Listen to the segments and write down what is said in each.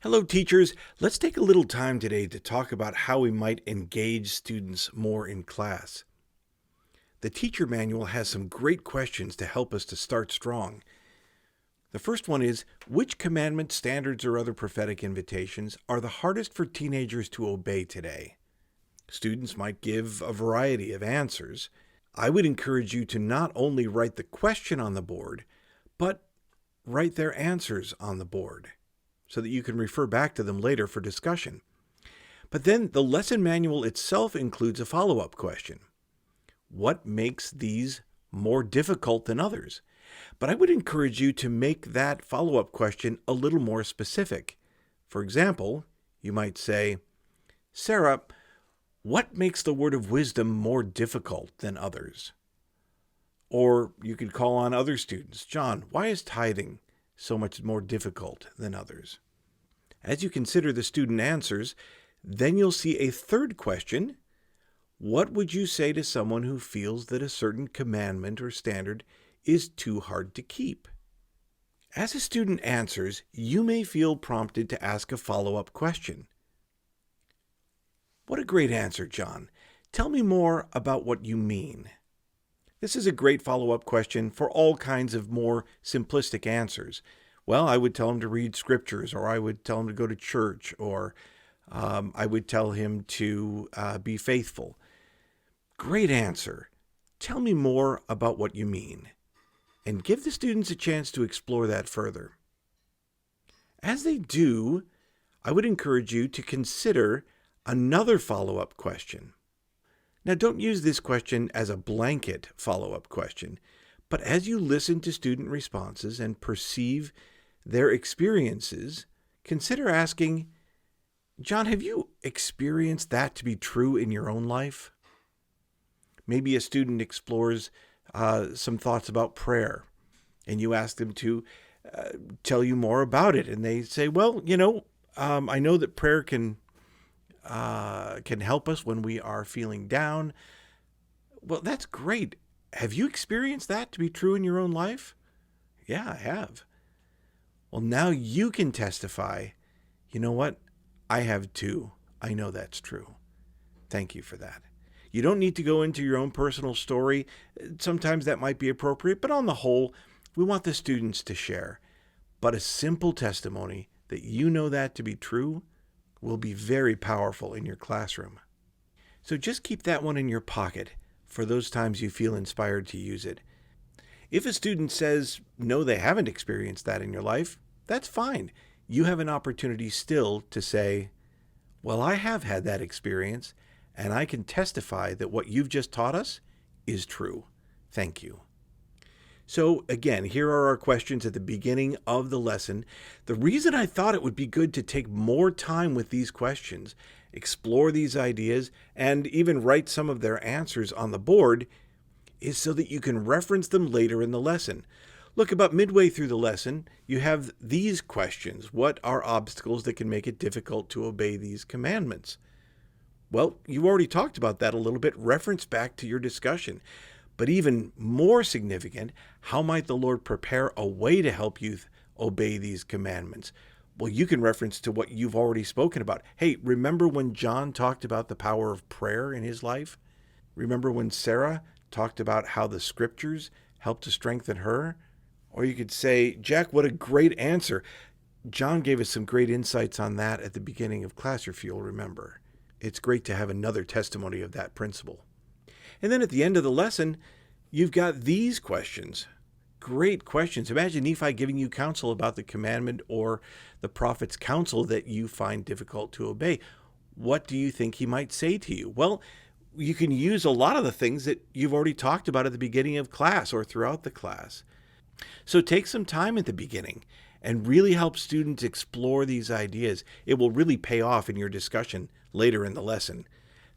Hello, teachers. Let's take a little time today to talk about how we might engage students more in class. The teacher manual has some great questions to help us to start strong. The first one is, which commandments, standards, or other prophetic invitations are the hardest for teenagers to obey today? Students might give a variety of answers. I would encourage you to not only write the question on the board, but write their answers on the board, so that you can refer back to them later for discussion. But then the lesson manual itself includes a follow-up question. What makes these more difficult than others? But I would encourage you to make that follow-up question a little more specific. For example, you might say, Sarah, what makes the word of wisdom more difficult than others? Or you could call on other students. John, why is tithing so much more difficult than others? As you consider the student answers, then you'll see a third question. What would you say to someone who feels that a certain commandment or standard is too hard to keep? As a student answers, you may feel prompted to ask a follow-up question. What a great answer, John. Tell me more about what you mean. This is a great follow-up question for all kinds of more simplistic answers. Well, I would tell him to read scriptures, or I would tell him to go to church, or I would tell him to be faithful. Great answer. Tell me more about what you mean. And give the students a chance to explore that further. As they do, I would encourage you to consider another follow-up question. Now, don't use this question as a blanket follow-up question, but as you listen to student responses and perceive their experiences, consider asking, John, have you experienced that to be true in your own life? Maybe a student explores some thoughts about prayer, and you ask them to tell you more about it, and they say, well, I know that prayer can help us when we are feeling down. Well, that's great. Have you experienced that to be true in your own life? Yeah, I have. Well, now you can testify. You know what? I have too. I know that's true. Thank you for that. You don't need to go into your own personal story. Sometimes that might be appropriate, but on the whole, we want the students to share. But a simple testimony that you know that to be true will be very powerful in your classroom. So just keep that one in your pocket for those times you feel inspired to use it. If a student says, no, they haven't experienced that in your life, that's fine. You have an opportunity still to say, well, I have had that experience, and I can testify that what you've just taught us is true. Thank you. So again, here are our questions at the beginning of the lesson. The reason I thought it would be good to take more time with these questions, explore these ideas, and even write some of their answers on the board is so that you can reference them later in the lesson. Look, about midway through the lesson, you have these questions. What are obstacles that can make it difficult to obey these commandments? Well, you already talked about that a little bit. Reference back to your discussion. But even more significant, how might the Lord prepare a way to help you obey these commandments? Well, you can reference to what you've already spoken about. Hey, remember when John talked about the power of prayer in his life? Remember when Sarah talked about how the scriptures helped to strengthen her? Or you could say, Jack, what a great answer. John gave us some great insights on that at the beginning of class, if you'll remember. It's great to have another testimony of that principle. And then at the end of the lesson, you've got these questions. Great questions. Imagine Nephi giving you counsel about the commandment or the prophet's counsel that you find difficult to obey. What do you think he might say to you? Well, you can use a lot of the things that you've already talked about at the beginning of class or throughout the class. So take some time at the beginning and really help students explore these ideas. It will really pay off in your discussion later in the lesson.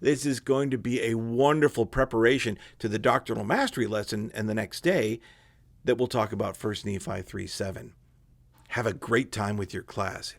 This is going to be a wonderful preparation to the doctrinal mastery lesson and the next day that we'll talk about 1 Nephi 3:7. Have a great time with your class.